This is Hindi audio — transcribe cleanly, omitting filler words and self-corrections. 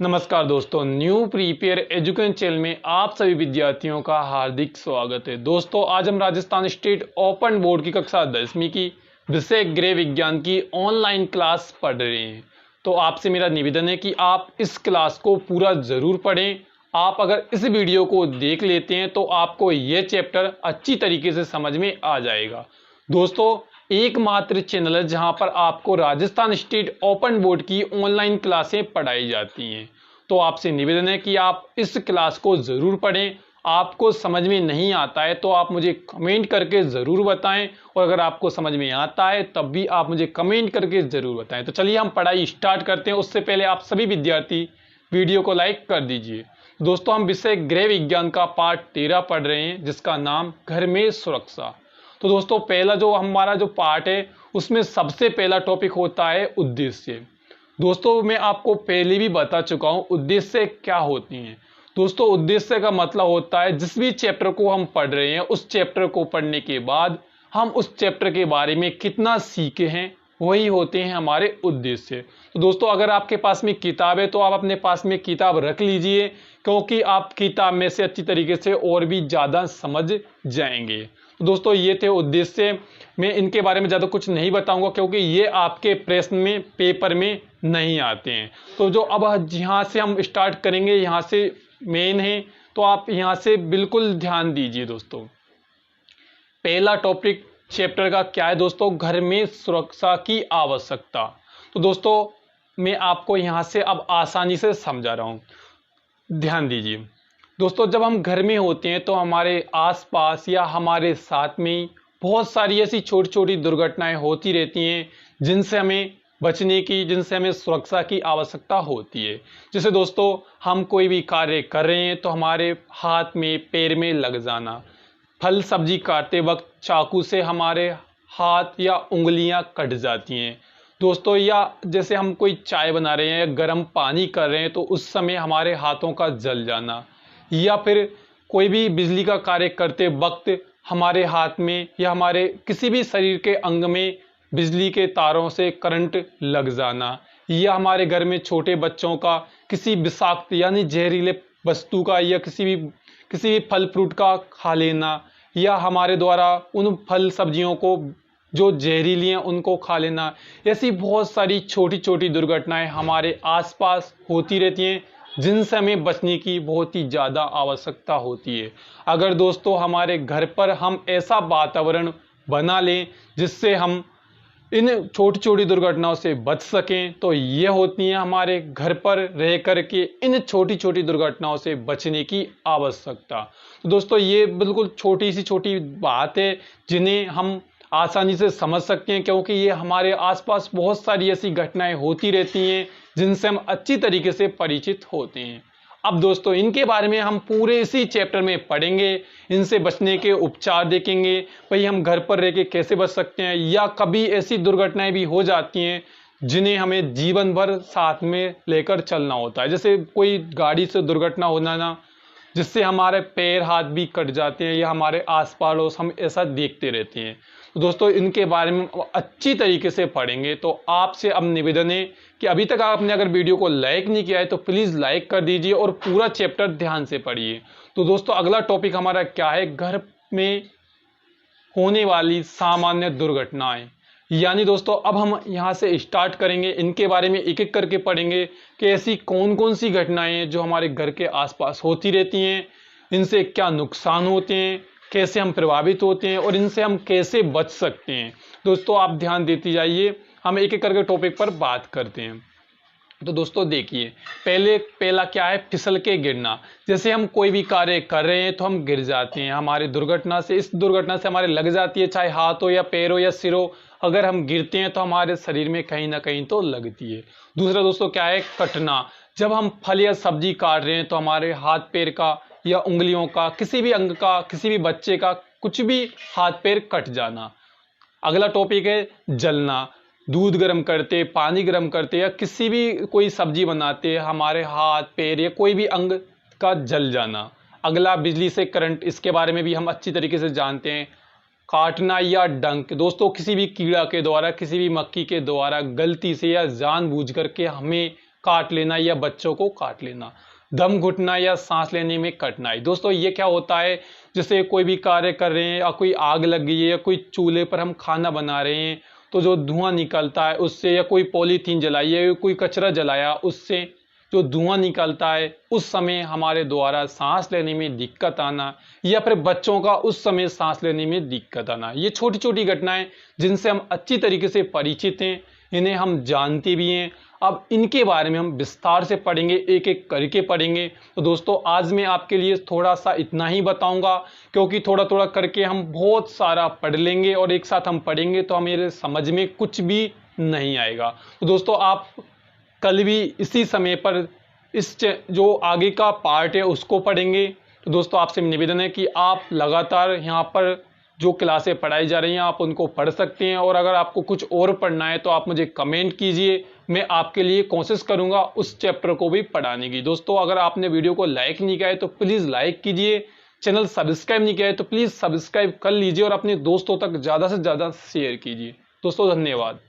नमस्कार दोस्तों, न्यू प्रीपेयर एजुकेशन चैनल में आप सभी विद्यार्थियों का हार्दिक स्वागत है। दोस्तों, आज हम राजस्थान स्टेट ओपन बोर्ड की कक्षा 10वीं की विषय गृह विज्ञान की ऑनलाइन क्लास पढ़ रहे हैं। तो आपसे मेरा निवेदन है कि आप इस क्लास को पूरा जरूर पढ़ें। आप अगर इस वीडियो को देख लेते हैं तो आपको ये चैप्टर अच्छी तरीके से समझ में आ जाएगा। दोस्तों, एकमात्र चैनल है जहां पर आपको राजस्थान स्टेट ओपन बोर्ड की ऑनलाइन क्लासें पढ़ाई जाती हैं। तो आपसे निवेदन है कि आप इस क्लास को जरूर पढ़ें। आपको समझ में नहीं आता है तो आप मुझे कमेंट करके जरूर बताएं, और अगर आपको समझ में आता है तब भी आप मुझे कमेंट करके जरूर बताएं। तो चलिए हम पढ़ाई स्टार्ट करते हैं। उससे पहले आप सभी विद्यार्थी वीडियो को लाइक कर दीजिए। दोस्तों, हम विषय गृह विज्ञान का पाठ 13 पढ़ रहे हैं, जिसका नाम घर में सुरक्षा। तो दोस्तों, पहला जो हमारा जो पार्ट है उसमें सबसे पहला टॉपिक होता है उद्देश्य। दोस्तों, मैं आपको पहले भी बता चुका हूं उद्देश्य क्या होती हैं। दोस्तों, उद्देश्य का मतलब होता है जिस भी चैप्टर को हम पढ़ रहे हैं उस चैप्टर को पढ़ने के बाद हम उस चैप्टर के बारे में कितना सीखे हैं, वही होते हैं हमारे उद्देश्य। तो दोस्तों, अगर आपके पास में किताब है तो आप अपने पास में किताब रख लीजिए, क्योंकि आप किताब में से अच्छी तरीके से और भी ज़्यादा समझ जाएंगे। तो दोस्तों, ये थे उद्देश्य। मैं इनके बारे में ज़्यादा कुछ नहीं बताऊंगा, क्योंकि ये आपके प्रश्न में पेपर में नहीं आते हैं। तो जो अब यहाँ से हम स्टार्ट करेंगे, यहाँ से मेन है, तो आप यहाँ से बिल्कुल ध्यान दीजिए। दोस्तों, पहला टॉपिक चैप्टर का क्या है दोस्तों? घर में सुरक्षा की आवश्यकता। तो दोस्तों, मैं आपको यहाँ से अब आसानी से समझा रहा हूँ, ध्यान दीजिए। दोस्तों, जब हम घर में होते हैं तो हमारे आसपास या हमारे साथ में बहुत सारी ऐसी छोटी छोटी दुर्घटनाएं होती रहती हैं जिनसे हमें बचने की, जिनसे हमें सुरक्षा की आवश्यकता होती है। जैसे दोस्तों, हम कोई भी कार्य कर रहे हैं तो हमारे हाथ में पैर में लग जाना, फल सब्जी काटते वक्त चाकू से हमारे हाथ या उंगलियां कट जाती हैं दोस्तों, या जैसे हम कोई चाय बना रहे हैं या गर्म पानी कर रहे हैं तो उस समय हमारे हाथों का जल जाना, या फिर कोई भी बिजली का कार्य करते वक्त हमारे हाथ में या हमारे किसी भी शरीर के अंग में बिजली के तारों से करंट लग जाना, या हमारे घर में छोटे बच्चों का किसी विषाक्त यानी जहरीले वस्तु का या किसी भी फल फ्रूट का खा लेना, या हमारे द्वारा उन फल सब्जियों को जो जहरीली हैं उनको खा लेना। ऐसी बहुत सारी छोटी छोटी दुर्घटनाएं हमारे आसपास होती रहती हैं जिनसे हमें बचने की बहुत ही ज़्यादा आवश्यकता होती है। अगर दोस्तों हमारे घर पर हम ऐसा वातावरण बना लें जिससे हम इन छोटी छोटी दुर्घटनाओं से बच सकें, तो ये होती हैं हमारे घर पर रह कर के इन छोटी छोटी दुर्घटनाओं से बचने की आवश्यकता। तो दोस्तों, ये बिल्कुल छोटी सी छोटी बात है जिन्हें हम आसानी से समझ सकते हैं, क्योंकि ये हमारे आसपास बहुत सारी ऐसी घटनाएं होती रहती हैं जिनसे हम अच्छी तरीके से परिचित होते हैं। अब दोस्तों, इनके बारे में हम पूरे इसी चैप्टर में पढ़ेंगे, इनसे बचने के उपचार देखेंगे, भाई हम घर पर रह के कैसे बच सकते हैं, या कभी ऐसी दुर्घटनाएं भी हो जाती हैं जिन्हें हमें जीवन भर साथ में लेकर चलना होता है। जैसे कोई गाड़ी से दुर्घटना होना ना, जिससे हमारे पैर हाथ भी कट जाते हैं, या हमारे आस पड़ोस हम ऐसा देखते रहते हैं। तो दोस्तों, इनके बारे में अच्छी तरीके से पढ़ेंगे। तो आपसे अब निवेदन है कि अभी तक आपने अगर वीडियो को लाइक नहीं किया है तो प्लीज़ लाइक कर दीजिए और पूरा चैप्टर ध्यान से पढ़िए। तो दोस्तों, अगला टॉपिक हमारा क्या है? घर में होने वाली सामान्य दुर्घटनाएं। यानी दोस्तों, अब हम यहाँ से स्टार्ट करेंगे, इनके बारे में एक एक करके पढ़ेंगे कि ऐसी कौन कौन सी घटनाएं हैं जो हमारे घर के आसपास होती रहती हैं, इनसे क्या नुकसान होते हैं, कैसे हम प्रभावित होते हैं और इनसे हम कैसे बच सकते हैं। दोस्तों, आप ध्यान देती जाइए, हम एक एक करके टॉपिक पर बात करते हैं। तो दोस्तों देखिए, पहला क्या है? फिसल के गिरना। जैसे हम कोई भी कार्य कर रहे हैं तो हम गिर जाते हैं, हमारी दुर्घटना से, इस दुर्घटना से हमारे लग जाती है, चाहे हाथ हो या पैर हो या सिर हो। अगर हम गिरते हैं तो हमारे शरीर में कहीं ना कहीं तो लगती है। दूसरा दोस्तों क्या है? कटना। जब हम फल या सब्जी काट रहे हैं तो हमारे हाथ पैर का या उंगलियों का, किसी भी अंग का, किसी भी बच्चे का कुछ भी हाथ पैर कट जाना। अगला टॉपिक है जलना। दूध गर्म करते, पानी गर्म करते या किसी भी कोई सब्जी बनाते हमारे हाथ पैर या कोई भी अंग का जल जाना। अगला बिजली से करंट, इसके बारे में भी हम अच्छी तरीके से जानते हैं। काटना या डंक। दोस्तों, किसी भी कीड़ा के द्वारा, किसी भी मक्खी के द्वारा गलती से या जानबूझ करके हमें काट लेना या बच्चों को काट लेना, दम घुटना या सांस लेने में कठिनाई। दोस्तों ये क्या होता है, जैसे कोई भी कार्य कर रहे हैं या कोई आग लग गई है या कोई चूल्हे पर हम खाना बना रहे हैं तो जो धुआं निकलता है उससे, या कोई पॉलीथीन जलाई है, कोई कचरा जलाया उससे जो धुआं निकलता है, उस समय हमारे द्वारा सांस लेने में दिक्कत आना, या फिर बच्चों का उस समय सांस लेने में दिक्कत आना, ये छोटी छोटी घटनाएं जिनसे हम अच्छी तरीके से परिचित हैं, इन्हें हम जानते भी हैं। अब इनके बारे में हम विस्तार से पढ़ेंगे, एक एक करके पढ़ेंगे। तो दोस्तों आज मैं आपके लिए थोड़ा सा इतना ही बताऊंगा, क्योंकि थोड़ा थोड़ा करके हम बहुत सारा पढ़ लेंगे और एक साथ हम पढ़ेंगे तो हमारे समझ में कुछ भी नहीं आएगा। तो दोस्तों आप कल भी इसी समय पर इस जो आगे का पार्ट है उसको पढ़ेंगे। तो दोस्तों आपसे निवेदन है कि आप लगातार यहाँ पर जो क्लासें पढ़ाई जा रही हैं आप उनको पढ़ सकते हैं, और अगर आपको कुछ और पढ़ना है तो आप मुझे कमेंट कीजिए, मैं आपके लिए कोशिश करूंगा उस चैप्टर को भी पढ़ाने की। दोस्तों अगर आपने वीडियो को लाइक नहीं किया है तो प्लीज़ लाइक कीजिए, चैनल सब्सक्राइब नहीं किया है तो प्लीज़ सब्सक्राइब कर लीजिए और अपने दोस्तों तक ज़्यादा से ज़्यादा शेयर कीजिए। दोस्तों धन्यवाद।